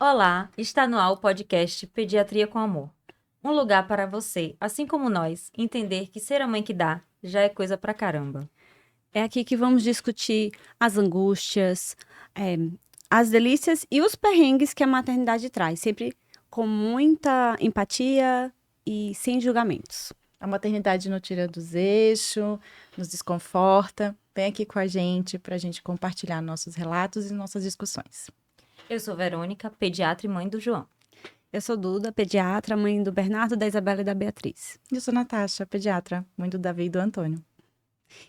Olá, está no ar o podcast Pediatria com Amor. Um lugar para você, assim como nós, entender que ser a mãe que dá já é coisa pra caramba. É aqui que vamos discutir as angústias, as delícias e os perrengues que a maternidade traz, sempre com muita empatia e sem julgamentos. A maternidade não tira dos eixos, nos desconforta. Vem aqui com a gente para a gente compartilhar nossos relatos e nossas discussões. Eu sou Verônica, pediatra e mãe do João. Eu sou Duda, pediatra, mãe do Bernardo, da Isabela e da Beatriz. Eu sou Natasha, pediatra, mãe do Davi e do Antônio.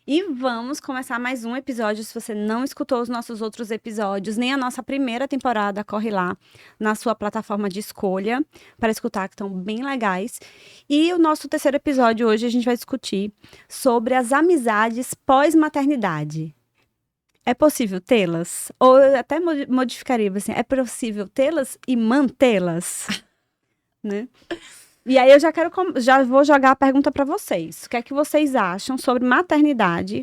E vamos começar mais um episódio. Se você não escutou os nossos outros episódios, nem a nossa primeira temporada, corre lá na sua plataforma de escolha para escutar, que estão bem legais. E o nosso terceiro episódio hoje a gente vai discutir sobre as amizades pós-maternidade. É possível tê-las? Ou eu até modificaria, assim, é possível tê-las e mantê-las? Né? E aí eu já vou jogar a pergunta para vocês. O que é que vocês acham sobre maternidade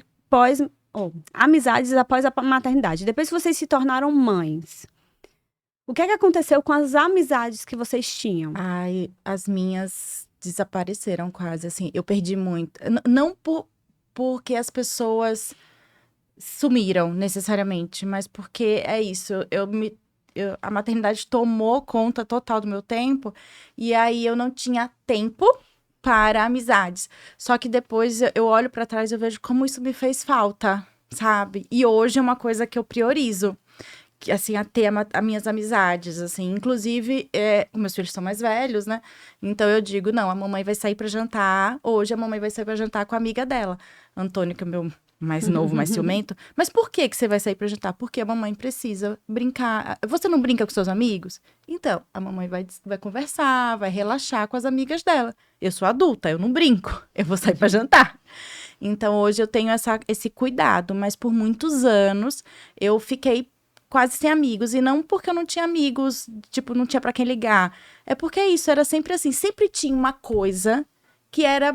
amizades após a maternidade? Depois que vocês se tornaram mães, o que é que aconteceu com as amizades que vocês tinham? Ai, as minhas desapareceram quase, assim. Eu perdi muito. Não porque as pessoas sumiram necessariamente, mas porque é isso. A maternidade tomou conta total do meu tempo, e aí eu não tinha tempo para amizades. Só que depois eu olho para trás e eu vejo como isso me fez falta, sabe? E hoje é uma coisa que eu priorizo, que assim, a ter as minhas amizades, assim. Inclusive, meus filhos são mais velhos, né? Então eu digo, não, a mamãe vai sair para jantar, hoje a mamãe vai sair para jantar com a amiga dela. Antônio, que é o meu mais novo, mais ciumento. Mas por que você vai sair pra jantar? Porque a mamãe precisa brincar. Você não brinca com seus amigos? Então, a mamãe vai conversar, vai relaxar com as amigas dela. Eu sou adulta, eu não brinco. Eu vou sair pra jantar. Então, hoje eu tenho esse cuidado. Mas por muitos anos, eu fiquei quase sem amigos. E não porque eu não tinha amigos, tipo, não tinha pra quem ligar. É porque isso, era sempre assim. Sempre tinha uma coisa que era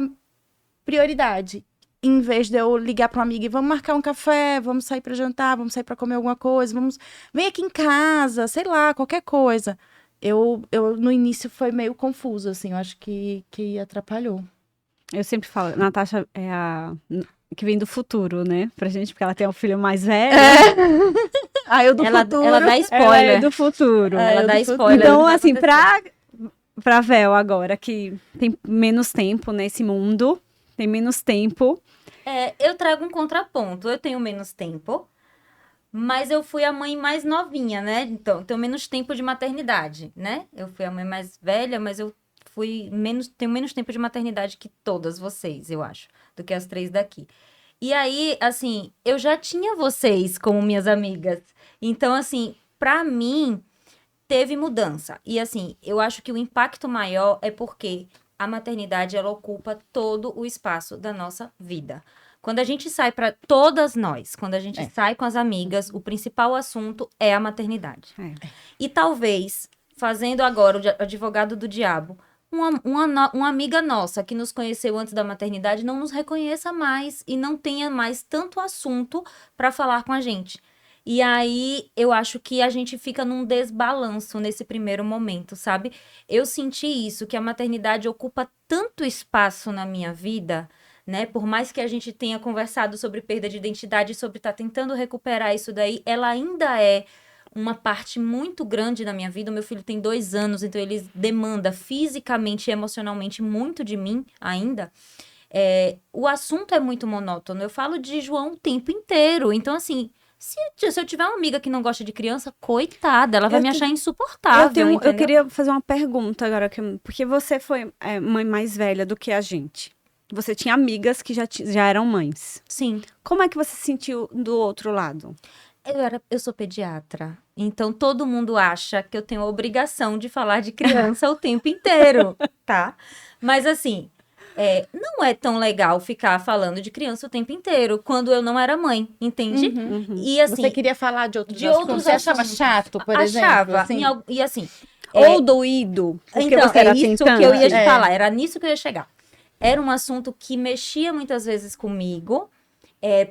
prioridade. Em vez de eu ligar para uma amiga e vamos marcar um café, vamos sair para jantar, vamos sair para comer alguma coisa, vem aqui em casa, sei lá, qualquer coisa. Eu no início foi meio confuso, assim, eu acho que atrapalhou. Eu sempre falo, Natasha é a que vem do futuro, né? Pra gente, porque ela tem um filho mais velho. Eu do futuro. Ela dá spoiler. Ela é do futuro. Ela dá spoiler. Então, assim, pra Vel agora, que tem menos tempo nesse mundo, tem menos tempo. Eu trago um contraponto. Eu tenho menos tempo, mas eu fui a mãe mais novinha, né? Então, tenho menos tempo de maternidade, né? Eu fui a mãe mais velha, mas eu tenho menos tempo de maternidade que todas vocês, eu acho, do que as 3 daqui. E aí, assim, eu já tinha vocês como minhas amigas. Então, assim, pra mim, teve mudança. E, assim, eu acho que o impacto maior é porque a maternidade, ela ocupa todo o espaço da nossa vida. Quando a gente sai quando a gente sai com as amigas, o principal assunto é a maternidade. E talvez, fazendo agora o advogado do diabo, uma amiga nossa que nos conheceu antes da maternidade não nos reconheça mais e não tenha mais tanto assunto para falar com a gente. E aí, eu acho que a gente fica num desbalanço nesse primeiro momento, sabe? Eu senti isso, que a maternidade ocupa tanto espaço na minha vida, né? Por mais que a gente tenha conversado sobre perda de identidade, sobre estar tentando recuperar isso daí, ela ainda é uma parte muito grande da minha vida. O meu filho tem 2 anos, então ele demanda fisicamente e emocionalmente muito de mim ainda. O assunto é muito monótono. Eu falo de João o tempo inteiro. Então, assim, se eu tiver uma amiga que não gosta de criança, coitada, ela vai me achar insuportável, Eu entendeu? queria fazer uma pergunta agora, porque você foi mãe mais velha do que a gente. Você tinha amigas que já eram mães. Sim. Como é que você se sentiu do outro lado? Eu sou pediatra, então todo mundo acha que eu tenho a obrigação de falar de criança o tempo inteiro, tá? Mas assim, não é tão legal ficar falando de criança o tempo inteiro quando eu não era mãe, entende? E assim, Você queria falar de outros de assuntos? outros Você achava assuntos. chato, por exemplo? Achava. Assim? E assim, Ou doído, porque então, você era isso tentante. que eu ia te falar, era nisso que eu ia chegar. Era um assunto que mexia muitas vezes comigo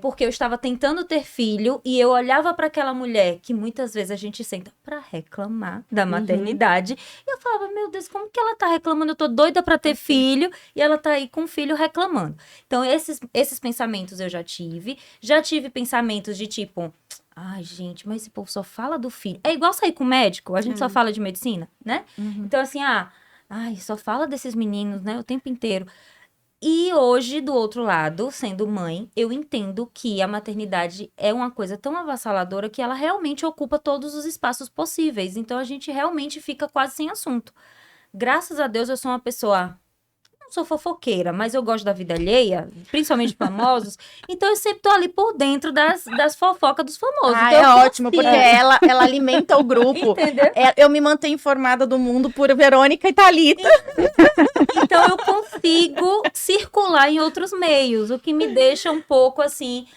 porque eu estava tentando ter filho e eu olhava para aquela mulher que muitas vezes a gente senta para reclamar da maternidade e eu falava, meu Deus, como que ela tá reclamando? Eu tô doida para ter filho e ela tá aí com o filho reclamando. Então, esses pensamentos eu já tive pensamentos de tipo, ai, gente, mas esse povo só fala do filho. É igual sair com o médico, a gente só fala de medicina, né? Então, assim, ai, só fala desses meninos, né, o tempo inteiro. E hoje, do outro lado, sendo mãe, eu entendo que a maternidade é uma coisa tão avassaladora que ela realmente ocupa todos os espaços possíveis. Então, a gente realmente fica quase sem assunto. Graças a Deus, eu sou uma pessoa... Não sou fofoqueira, mas eu gosto da vida alheia, principalmente de famosos. Então, eu sempre tô ali por dentro das fofocas dos famosos. Ah, então, é ótimo, porque ela alimenta o grupo. Entendeu? Eu me mantenho informada do mundo por Verônica e Thalita. Então, eu consigo circular em outros meios, o que me deixa um pouco, assim...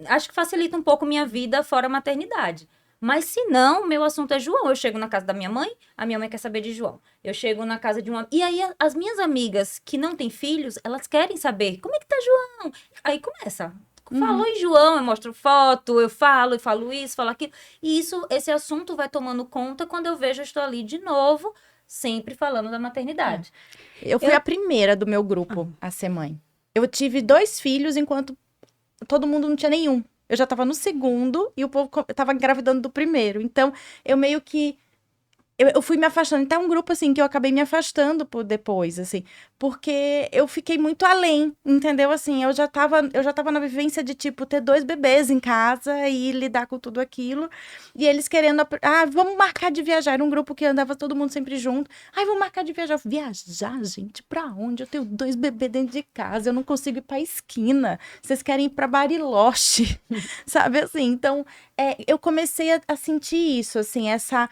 acho que facilita um pouco minha vida fora a maternidade. Mas se não, meu assunto é João. Eu chego na casa da minha mãe, a minha mãe quer saber de João. Eu chego na casa de uma... E aí, as minhas amigas que não têm filhos, elas querem saber, como é que tá João? Aí começa... Falou em João, eu mostro foto, eu falo isso, falo aquilo. E esse assunto vai tomando conta quando eu vejo, eu estou ali de novo, sempre falando da maternidade. Eu fui a primeira do meu grupo a ser mãe. Eu tive 2 filhos enquanto todo mundo não tinha nenhum. Eu já tava no segundo e o povo tava engravidando do primeiro. Então, eu meio que... Eu fui me afastando. Então, é um grupo, assim, que eu acabei me afastando por depois, assim. Porque eu fiquei muito além, entendeu? Assim, eu já tava na vivência de, tipo, ter 2 bebês em casa e lidar com tudo aquilo. E eles querendo... vamos marcar de viajar. Era um grupo que andava todo mundo sempre junto. Vamos marcar de viajar. Viajar, gente? Pra onde? Eu tenho 2 bebês dentro de casa. Eu não consigo ir pra esquina. Vocês querem ir pra Bariloche. Sabe, assim? Então, eu comecei a sentir isso, assim, essa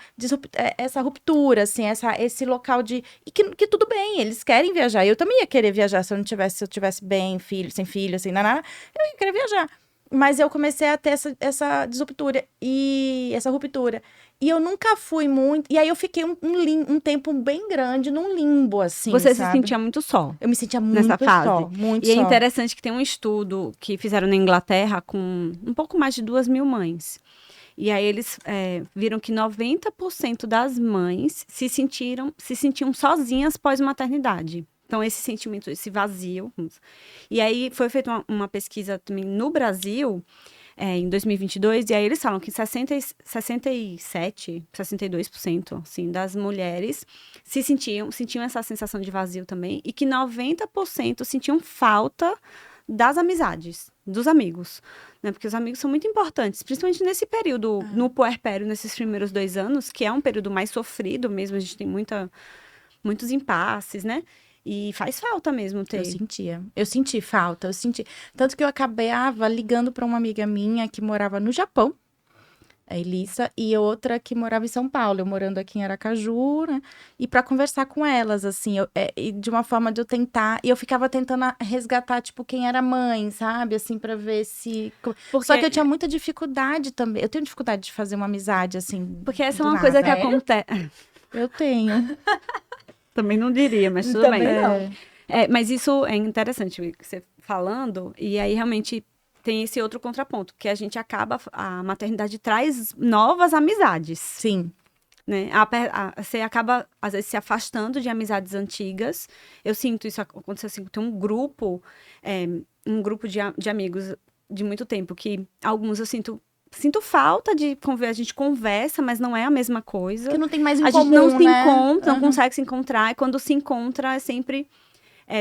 ruptura, assim, esse local de... E que tudo bem, eles querem viajar. Eu também ia querer viajar se eu tivesse bem, sem filho, assim, eu ia querer viajar. Mas eu comecei a ter essa disruptura e essa ruptura. E eu nunca fui muito... E aí eu fiquei um tempo bem grande num limbo, assim, Você sabe? se sentia muito só. Eu me sentia muito nessa fase. só, muito E só. é interessante que tem um estudo que fizeram na Inglaterra com um pouco mais de 2.000 mães. E aí eles viram que 90% das mães se sentiam sozinhas pós-maternidade. Então, esse sentimento, esse vazio. E aí foi feita uma pesquisa também no Brasil, em 2022, e aí eles falam que 62% assim, das mulheres sentiam essa sensação de vazio também, e que 90% sentiam falta das amizades, dos amigos, né? Porque os amigos são muito importantes, principalmente nesse período, no puerpério, nesses primeiros 2 anos, que é um período mais sofrido mesmo, a gente tem muitos impasses, né? E faz falta mesmo ter. Eu senti falta, Tanto que eu acabava ligando para uma amiga minha que morava no Japão, a Elissa, e outra que morava em São Paulo, eu morando aqui em Aracaju, né? E para conversar com elas, assim, e de uma forma de eu tentar, e eu ficava tentando resgatar, tipo, quem era mãe, sabe? Assim, para ver se... Só que eu tinha muita dificuldade também, eu tenho dificuldade de fazer uma amizade, assim, porque essa é uma coisa que acontece... Eu tenho. Também não diria, mas tudo Também bem. não. Mas isso é interessante, você falando, e aí realmente tem esse outro contraponto, que a maternidade traz novas amizades. Sim. Né? Você acaba, às vezes, se afastando de amizades antigas. Eu sinto isso acontecer assim, tem um grupo de amigos de muito tempo, que alguns eu sinto falta de conversar, a gente conversa, mas não é a mesma coisa. Porque não tem mais em a comum, gente não se né? encontra, não consegue se encontrar, e quando se encontra é sempre,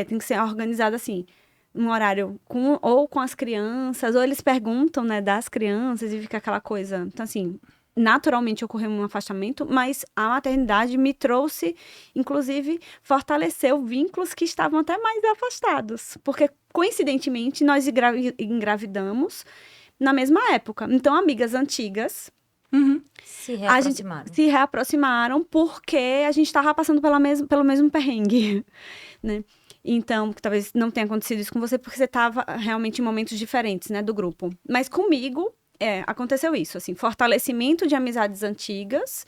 tem que ser organizado assim, um horário ou com as crianças, ou eles perguntam, né, das crianças, e fica aquela coisa, então assim, naturalmente ocorreu um afastamento, mas a maternidade me trouxe, inclusive, fortaleceu vínculos que estavam até mais afastados, porque coincidentemente nós engravidamos na mesma época. Então, amigas antigas se reaproximaram porque a gente estava passando pelo mesmo perrengue, né? Então, talvez não tenha acontecido isso com você porque você estava realmente em momentos diferentes, né, do grupo. Mas comigo, aconteceu isso, assim, fortalecimento de amizades antigas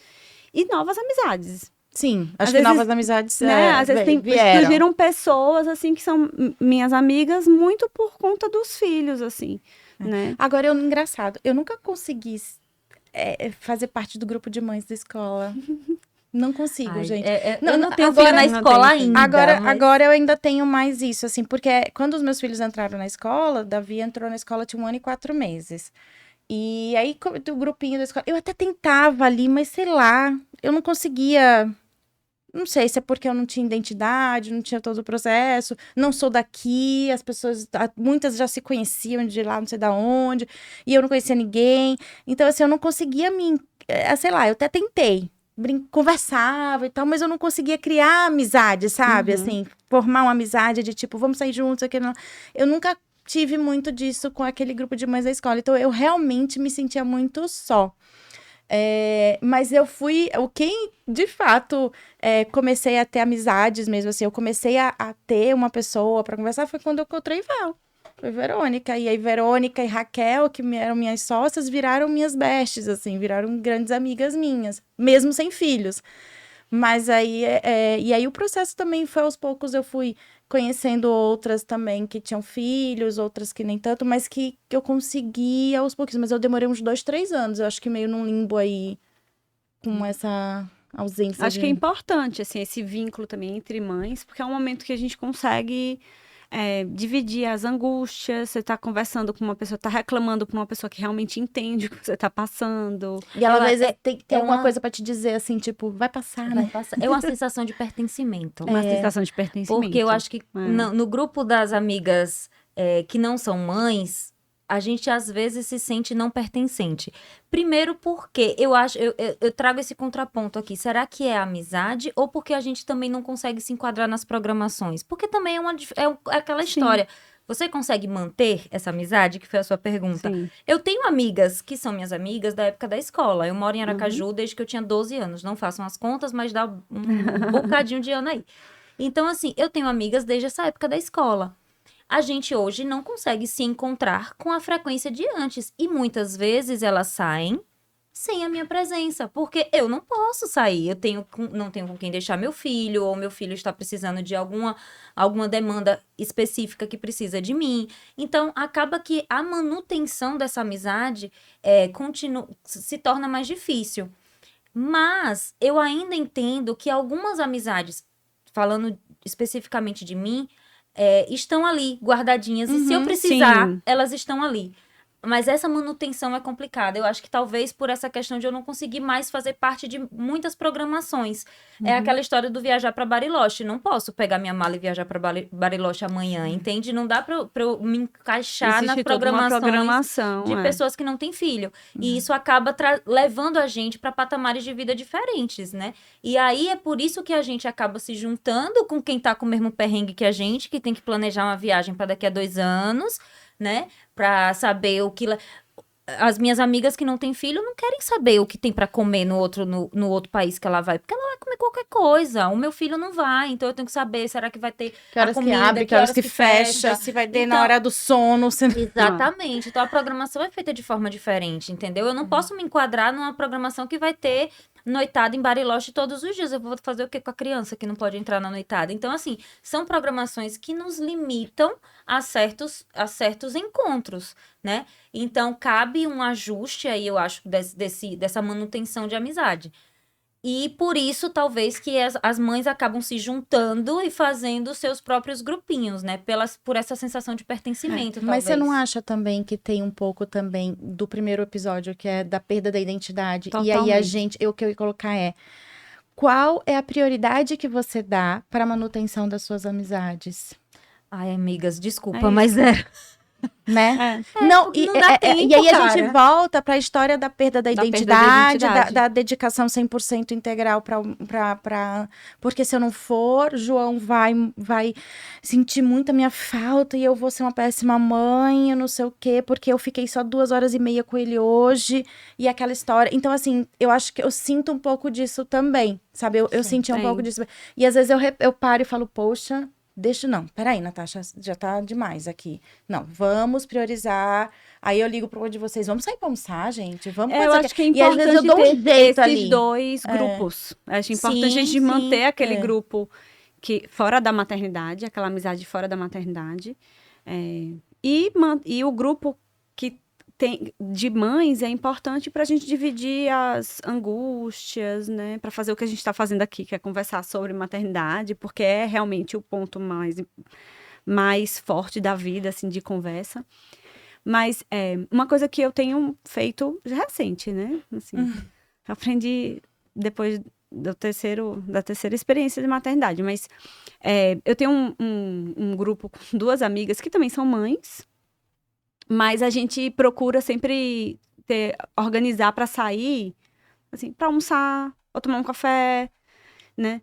e novas amizades. Sim, Às acho que vezes, novas amizades né? Às vezes vieram. surgiram pessoas, assim, que são minhas amigas muito por conta dos filhos, assim, né? Agora, engraçado, eu nunca consegui fazer parte do grupo de mães da escola. Não consigo, Ai, gente. eu não tenho agora- filho na não escola tem filho. ainda. Agora eu ainda tenho mais isso, assim, porque quando os meus filhos entraram na escola, Davi entrou na escola tinha 1 ano e 4 meses. E aí, do grupinho da escola, eu até tentava ali, mas sei lá, eu não conseguia. Não sei se é porque eu não tinha identidade, não tinha todo o processo, não sou daqui, as pessoas, muitas já se conheciam de lá, não sei da onde, e eu não conhecia ninguém. Então, assim, eu não conseguia sei lá, eu até tentei, conversava e tal, mas eu não conseguia criar amizade, sabe? Assim, formar uma amizade de tipo, vamos sair juntos, aqui não. Eu nunca tive muito disso com aquele grupo de mães da escola, então eu realmente me sentia muito só. Mas eu fui, quem de fato comecei a ter amizades mesmo, assim, eu comecei a ter uma pessoa para conversar foi quando eu encontrei Val. Foi Verônica, e aí Verônica e Raquel, que eram minhas sócias, viraram minhas bestes, assim, viraram grandes amigas minhas, mesmo sem filhos. Mas aí, e aí o processo também foi aos poucos, eu fui conhecendo outras também que tinham filhos, outras que nem tanto, mas que eu consegui aos poucos. Mas eu demorei uns 2, 3 anos, eu acho que meio num limbo aí, com essa ausência Acho que é importante, assim, esse vínculo também entre mães, porque é um momento que a gente consegue dividir as angústias, você tá conversando com uma pessoa, tá reclamando com uma pessoa que realmente entende o que você tá passando. E ela, às vezes, tem alguma uma- coisa pra te dizer, assim, tipo, vai passar, Vai né? passar. É uma sensação de pertencimento. Uma sensação de pertencimento. Porque eu acho que no grupo das amigas que não são mães, a gente às vezes se sente não pertencente. Primeiro porque eu trago esse contraponto aqui. Será que é amizade ou porque a gente também não consegue se enquadrar nas programações? Porque também é aquela história. Você consegue manter essa amizade? Que foi a sua pergunta. Sim. Eu tenho amigas que são minhas amigas da época da escola. Eu moro em Aracaju desde que eu tinha 12 anos. Não façam as contas, mas dá um bocadinho de ano aí. Então, assim, eu tenho amigas desde essa época da escola. A gente hoje não consegue se encontrar com a frequência de antes. E muitas vezes elas saem sem a minha presença, porque eu não posso sair. Não tenho com quem deixar meu filho, ou meu filho está precisando de alguma demanda específica que precisa de mim. Então, acaba que a manutenção dessa amizade se torna mais difícil. Mas eu ainda entendo que algumas amizades, falando especificamente de mim, estão ali, guardadinhas. E se eu precisar, sim. elas estão ali. Mas essa manutenção é complicada. Eu acho que talvez por essa questão de eu não conseguir mais fazer parte de muitas programações. É aquela história do viajar para Bariloche. Não posso pegar minha mala e viajar para Bariloche amanhã, entende? Não dá para eu me encaixar nas Existe toda uma programação de pessoas que não têm filho. E isso acaba levando a gente para patamares de vida diferentes, né? E aí é por isso que a gente acaba se juntando com quem tá com o mesmo perrengue que a gente, que tem que planejar uma viagem para daqui a 2 anos, né? Pra saber o que... As minhas amigas que não têm filho não querem saber o que tem pra comer no outro país que ela vai, porque ela vai comer qualquer coisa. O meu filho não vai, então eu tenho que saber, será que vai ter Que horas a comida, que abre, que horas que fecha, se vai ter na hora do sono. Exatamente. Então a programação é feita de forma diferente, entendeu? Eu não posso me enquadrar numa programação que vai ter noitada em Bariloche todos os dias. Eu vou fazer o quê com a criança que não pode entrar na noitada? Então, assim, são programações que nos limitam a certos encontros, né? Então, cabe um ajuste aí, eu acho, dessa manutenção de amizade. E por isso, talvez, que as mães acabam se juntando e fazendo seus próprios grupinhos, né? Por essa sensação de pertencimento, Mas você talvez. não acha também que tem um pouco também do primeiro episódio, que é da perda da identidade? E aí Totalmente. o que eu ia colocar qual é a prioridade que você dá para a manutenção das suas amizades? Ai, amigas, desculpa, É mas Né? não dá tempo, e aí a gente cara. volta para a história da perda da Da perda da identidade, identidade. da dedicação 100% integral porque se eu não for, João vai sentir muito a minha falta e eu vou ser uma péssima mãe, eu não sei o quê, porque eu fiquei só 2h30 com ele hoje e aquela história. Então, assim, eu acho que eu sinto um pouco disso também, sabe? Eu senti um pouco disso. E às vezes eu paro e falo, poxa, não, peraí, Natasha, já tá demais aqui. Não, vamos priorizar. Aí eu ligo pro um de vocês, vamos sair pra almoçar, gente? Vamos fazer Eu acho que é E às importante vezes eu dou um ter jeito esses ali. dois grupos. Acho importante a gente manter aquele grupo que fora da maternidade, aquela amizade fora da maternidade. E o grupo que tem de mães é importante para a gente dividir as angústias, né? Para fazer o que a gente está fazendo aqui, que é conversar sobre maternidade, porque é realmente o ponto mais forte da vida, assim, de conversa. Mas uma coisa que eu tenho feito recente, né? Assim, aprendi depois da terceira experiência de maternidade. Mas eu tenho um grupo com 2 amigas que também são mães, mas a gente procura sempre organizar para sair, assim, para almoçar, ou tomar um café, né?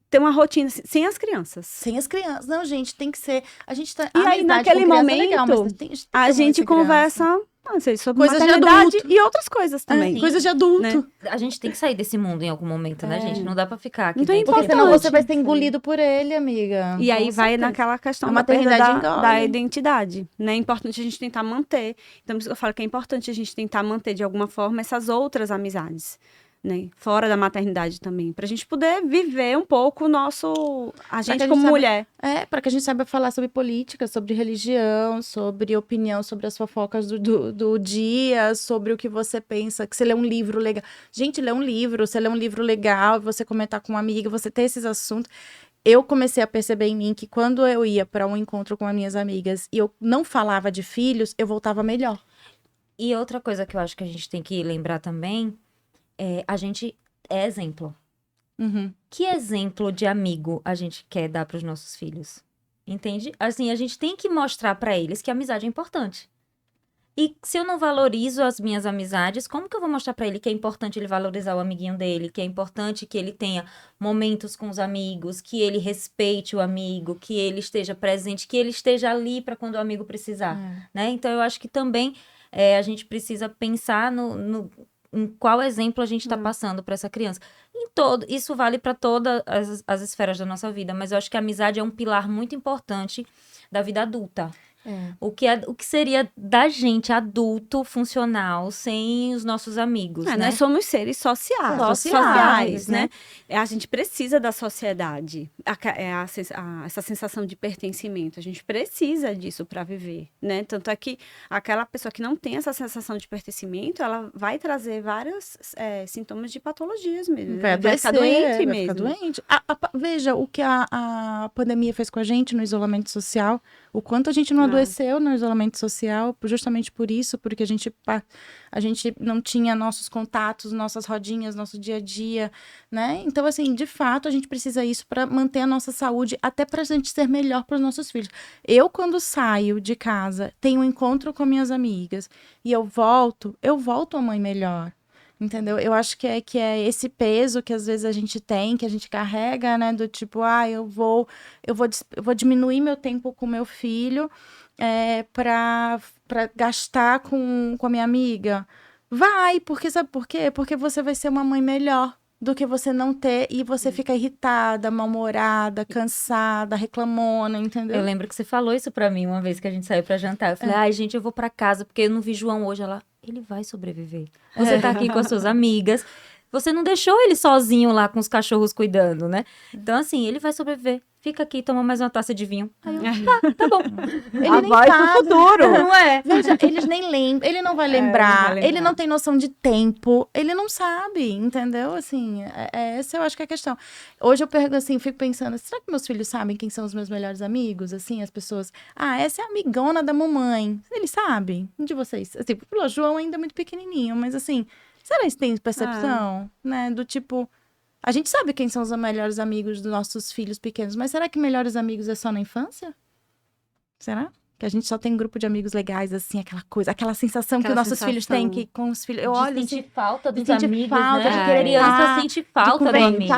Ter uma rotina assim, sem as crianças. Sem as crianças. Não, gente, tem que ser... A gente tá... E aí, naquele momento, a gente conversa sobre coisas maternidade de adulto. e outras coisas também. Coisas de adulto. Né? A gente tem que sair desse mundo em algum momento, né, gente? Não dá pra ficar aqui Então, dentro. Porque senão você vai ser engolido por ele, amiga. E aí vai naquela questão A da perda maternidade da identidade, né? É importante a gente tentar manter. Então, por isso que eu falo que é importante a gente tentar manter, de alguma forma, essas outras amizades, né? Fora da maternidade também. Pra gente poder viver um pouco a gente como mulher. Para que a gente saiba falar sobre política, sobre religião, sobre opinião, sobre as fofocas do dia, sobre o que você pensa, que você lê um livro legal. Gente, lê um livro, você lê um livro legal, você comentar com uma amiga, você ter esses assuntos. Eu comecei a perceber em mim que quando eu ia para um encontro com as minhas amigas e eu não falava de filhos, eu voltava melhor. E outra coisa que eu acho que a gente tem que lembrar também a gente é exemplo. Que exemplo de amigo a gente quer dar para os nossos filhos? Entende? Assim, a gente tem que mostrar para eles que a amizade é importante. E se eu não valorizo as minhas amizades, como que eu vou mostrar para ele que é importante ele valorizar o amiguinho dele, que é importante que ele tenha momentos com os amigos, que ele respeite o amigo, que ele esteja presente, que ele esteja ali para quando o amigo precisar, né? Então, eu acho que também a gente precisa pensar em qual exemplo a gente está passando para essa criança. Isso vale para todas as esferas da nossa vida, mas eu acho que a amizade é um pilar muito importante da vida adulta. O que seria da gente adulto, funcional, sem os nossos amigos, né? Nós somos seres sociais, né? A gente precisa da sociedade, essa sensação de pertencimento. A gente precisa disso para viver, né? Tanto é que aquela pessoa que não tem essa sensação de pertencimento, ela vai trazer vários sintomas de patologias mesmo. Vai ficar doente mesmo. Ficar doente. Veja o que a pandemia fez com a gente no isolamento social. O quanto a gente não adoeceu no isolamento social, justamente por isso, porque a gente não tinha nossos contatos, nossas rodinhas, nosso dia a dia, né? Então, assim, de fato, a gente precisa isso para manter a nossa saúde, até para a gente ser melhor para os nossos filhos. Eu, quando saio de casa, tenho um encontro com minhas amigas e eu volto a mãe melhor. Entendeu? Eu acho que é esse peso que às vezes a gente tem, que a gente carrega, né? Do tipo, eu vou diminuir meu tempo com meu filho pra gastar com a minha amiga. Vai, porque sabe por quê? Porque você vai ser uma mãe melhor do que você não ter e você fica irritada, mal-humorada, cansada, reclamona, entendeu? Eu lembro que você falou isso pra mim uma vez que a gente saiu pra jantar. Eu falei, gente, eu vou pra casa porque eu não vi João hoje. Ele vai sobreviver. Você tá aqui com as suas amigas. Você não deixou ele sozinho lá com os cachorros cuidando, né? Então, assim, ele vai sobreviver. Fica aqui, toma mais uma taça de vinho. Aí eu, tá bom. Ele a nem voz sabe. do futuro. Não é? Veja, eles nem lembram, ele não vai lembrar, ele não tem noção de tempo, ele não sabe, entendeu? Assim, essa eu acho que é a questão. Hoje eu fico pensando, será que meus filhos sabem quem são os meus melhores amigos? Assim, as pessoas, essa é a amigona da mamãe. Eles sabem? De vocês? Assim, o João ainda é muito pequenininho, mas assim, será que eles têm percepção, né? Do tipo, a gente sabe quem são os melhores amigos dos nossos filhos pequenos, mas será que melhores amigos é só na infância? Será? Que a gente só tem um grupo de amigos legais, assim, aquela coisa, aquela sensação que os nossos filhos têm que com os filhos. Eu olho sentir assim, falta dos sentir amigos, falta, né? de querer Criança sente falta do amigo.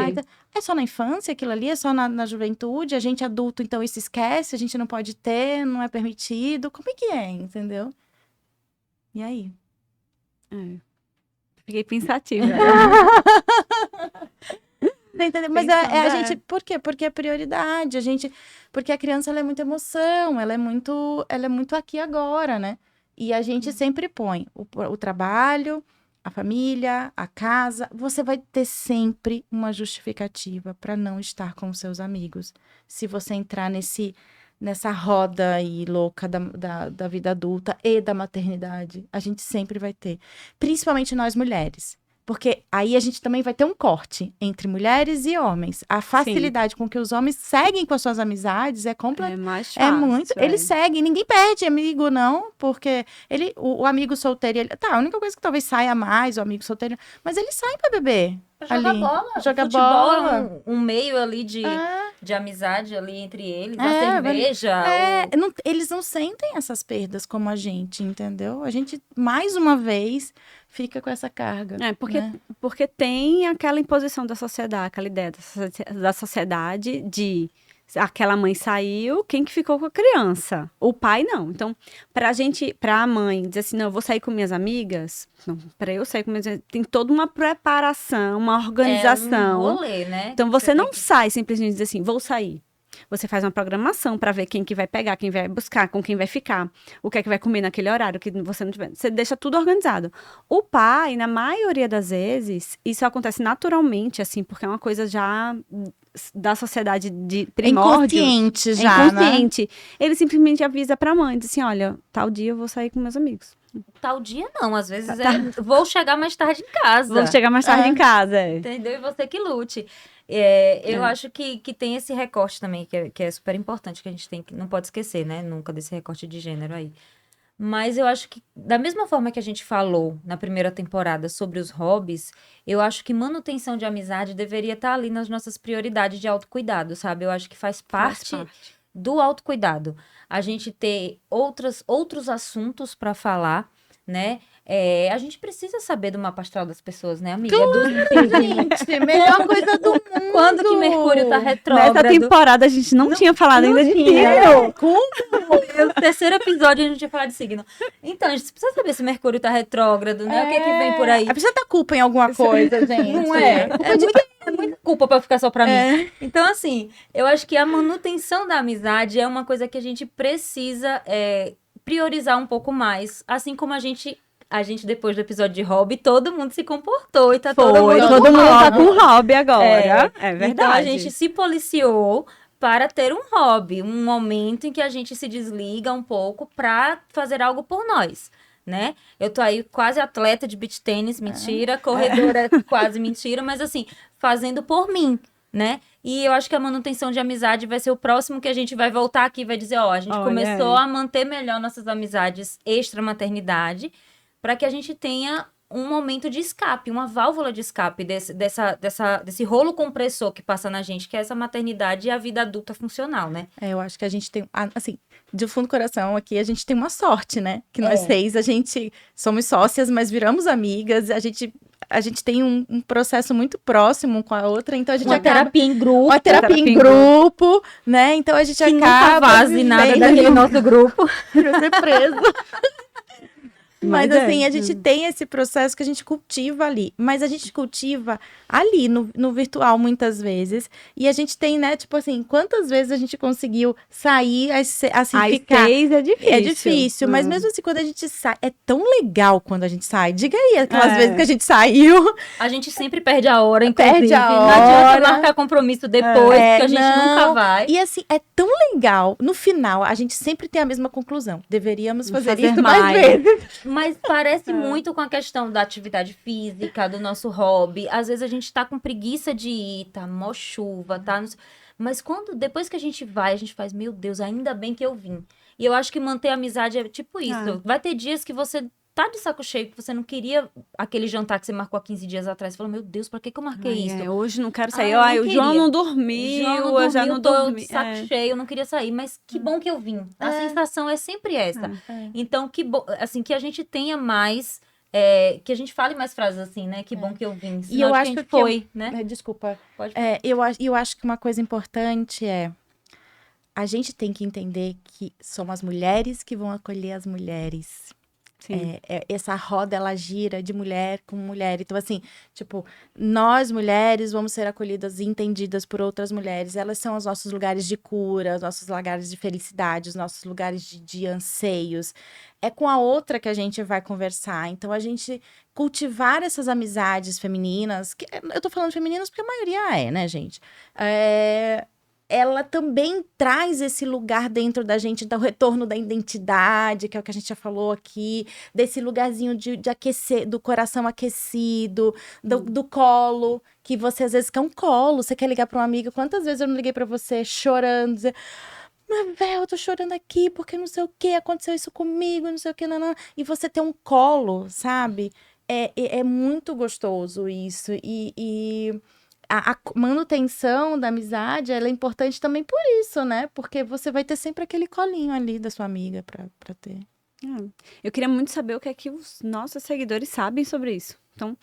É só na infância aquilo ali? É só na juventude? A gente adulto, então, isso esquece? A gente não pode ter? Não é permitido? Como é que é, entendeu? E aí? Fiquei pensativa. Você entendeu? Mas Pensando, a gente... Por quê? Porque é prioridade. Porque a criança, ela é muita emoção. Ela é muito aqui e agora, né? E a gente sempre põe o trabalho, a família, a casa. Você vai ter sempre uma justificativa para não estar com os seus amigos. Se você entrar nessa roda aí louca da vida adulta e da maternidade, a gente sempre vai ter. Principalmente nós mulheres. Porque aí a gente também vai ter um corte entre mulheres e homens. A facilidade com que os homens seguem com as suas amizades é completa. É mais É fácil. muito. Eles seguem, ninguém perde amigo, não, porque o amigo solteiro, a única coisa que talvez saia mais, o amigo solteiro, mas eles saem pra beber. Pra jogar ali. bola. Jogar Futebol bola. é um meio ali É. de amizade ali entre eles. É, A cerveja. Eles não sentem essas perdas como a gente, entendeu? A gente, mais uma vez, fica com essa carga. Porque tem aquela imposição da sociedade, aquela ideia da sociedade de aquela mãe saiu, quem que ficou com a criança? O pai não. Então, pra mãe dizer assim, não, eu vou sair com minhas amigas, não, pra eu sair com minhas amigas, tem toda uma preparação, uma organização. É um rolê, né? Então, você não sai simplesmente dizer assim, vou sair. Você faz uma programação para ver quem que vai pegar, quem vai buscar, com quem vai ficar, o que é que vai comer naquele horário que você não tiver. Você deixa tudo organizado. O pai, na maioria das vezes, isso acontece naturalmente, assim, porque é uma coisa já da sociedade de primórdio. Inconsciente já, inconsciente. Ele simplesmente avisa pra mãe, diz assim, olha, tal dia eu vou sair com meus amigos. Tal dia não, às vezes vou chegar mais tarde em casa. Vou chegar mais tarde em casa, Entendeu? E você que lute. Eu acho que tem esse recorte também, que é super importante, que a gente não pode esquecer, né? Nunca desse recorte de gênero aí. Mas eu acho que, da mesma forma que a gente falou na primeira temporada sobre os hobbies, eu acho que manutenção de amizade deveria estar ali nas nossas prioridades de autocuidado, sabe? Eu acho que faz parte do autocuidado. A gente ter outros assuntos para falar, né? A gente precisa saber do mapa astral das pessoas, né, amiga? Gente, melhor coisa do mundo. Quando que Mercúrio tá retrógrado? Nessa temporada a gente não tinha falado ainda de signo. No terceiro episódio a gente tinha falado de signo. Então, a gente precisa saber se Mercúrio tá retrógrado, né? O que é que vem por aí? Precisa dar culpa em alguma coisa, gente. Não é? É muita culpa pra ficar só pra mim. Então, assim, eu acho que a manutenção da amizade é uma coisa que a gente precisa priorizar um pouco mais. Assim como a gente, depois do episódio de hobby, todo mundo se comportou e tá todo mundo tá com hobby agora. É verdade. Então, a gente se policiou para ter um hobby, um momento em que a gente se desliga um pouco para fazer algo por nós, né? Eu tô aí quase atleta de beach tênis, mentira, corredora quase mentira, mas assim, fazendo por mim, né? E eu acho que a manutenção de amizade vai ser o próximo que a gente vai voltar aqui e vai dizer, a gente começou a manter melhor nossas amizades extra-maternidade, para que a gente tenha um momento de escape, uma válvula de escape desse rolo compressor que passa na gente, que é essa maternidade e a vida adulta funcional, né? Eu acho que a gente tem, assim, de fundo do coração aqui, a gente tem uma sorte, né? Que nós seis, a gente somos sócias, mas viramos amigas, a gente tem um processo muito próximo com a outra, então a gente acaba... terapia em grupo. Uma terapia em grupo, né? Então a gente que acaba... nunca vaze nada daquele nosso grupo. Pra ser preso. Mas assim, a gente tem esse processo que a gente cultiva ali. Mas a gente cultiva ali, no virtual, muitas vezes. E a gente tem, né, tipo assim, quantas vezes a gente conseguiu sair, assim, ficar... 6 é difícil. É difícil, mas mesmo assim, quando a gente sai... É tão legal quando a gente sai. Diga aí, aquelas vezes que a gente saiu. A gente sempre perde a hora, inclusive. Perde a Não hora. adianta marcar compromisso depois, que a gente nunca vai. E assim, é tão legal. No final, a gente sempre tem a mesma conclusão. Deveríamos fazer isso mais mais vezes. Mas parece muito com a questão da atividade física, do nosso hobby. Às vezes a gente tá com preguiça de ir, tá mó chuva, tá... Mas depois que a gente vai, a gente faz, meu Deus, ainda bem que eu vim. E eu acho que manter a amizade é tipo isso. Vai ter dias que você tá de saco cheio, que você não queria aquele jantar que você marcou há 15 dias atrás. Você falou, meu Deus, pra que eu marquei isso? Hoje não quero sair. eu O João não dormiu, eu já não dormi. De saco cheio, eu não queria sair, mas que bom que eu vim. A sensação é sempre essa. Então, que bom, assim, que a gente tenha mais... que a gente fale mais frases assim, né? Que bom que eu vim. E eu acho que foi, né? Desculpa. Pode eu acho que uma coisa importante a gente tem que entender que são as mulheres que vão acolher as mulheres. Sim. Essa roda, ela gira de mulher com mulher. Então, assim, tipo, nós mulheres vamos ser acolhidas e entendidas por outras mulheres. Elas são os nossos lugares de cura, os nossos lugares de felicidade, os nossos lugares de anseios. É com a outra que a gente vai conversar. Então, a gente cultivar essas amizades femininas, que eu tô falando femininas porque a maioria né, gente? Ela também traz esse lugar dentro da gente, do retorno da identidade, que é o que a gente já falou aqui, desse lugarzinho de aquecer, do coração aquecido, do colo, que você às vezes quer um colo, você quer ligar para uma amiga. Quantas vezes eu não liguei para você chorando, dizer, mas, velho, eu tô chorando aqui porque não sei o que, aconteceu isso comigo, não sei o que, não. E você ter um colo, sabe? É muito gostoso isso. A manutenção da amizade, ela é importante também por isso, né? Porque você vai ter sempre aquele colinho ali da sua amiga pra ter. Eu queria muito saber o que é que os nossos seguidores sabem sobre isso. Então,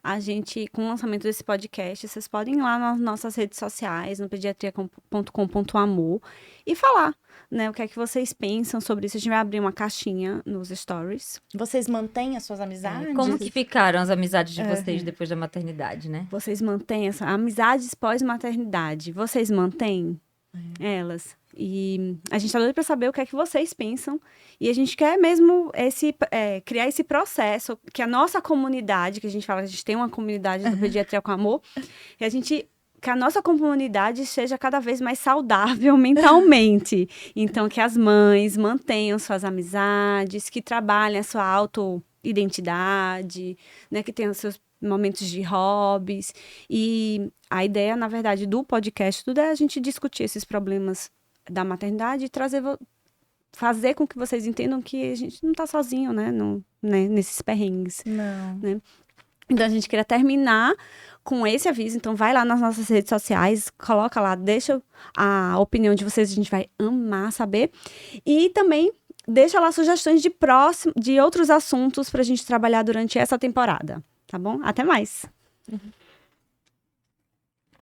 a gente, com o lançamento desse podcast, vocês podem ir lá nas nossas redes sociais, no pediatria.com.amor, e falar, né, o que é que vocês pensam sobre isso. A gente vai abrir uma caixinha nos stories. Vocês mantêm as suas amizades? Como que ficaram as amizades de vocês depois da maternidade, né? Vocês mantêm essa amizades pós-maternidade? Vocês mantêm elas? E a gente tá doido pra saber o que é que vocês pensam. E a gente quer mesmo criar esse processo, que a nossa comunidade, que a gente fala, a gente tem uma comunidade do Pediatria com Amor, e que a nossa comunidade seja cada vez mais saudável mentalmente. Então, que as mães mantenham suas amizades, que trabalhem a sua autoidentidade, né, que tenham seus momentos de hobbies. E a ideia, na verdade, do podcast, tudo é a gente discutir esses problemas da maternidade e fazer com que vocês entendam que a gente não tá sozinho, né, nesses perrengues. Não. Né? Então, a gente queria terminar com esse aviso. Então, vai lá nas nossas redes sociais, coloca lá, deixa a opinião de vocês, a gente vai amar saber. E também deixa lá sugestões de outros assuntos pra gente trabalhar durante essa temporada, tá bom? Até mais!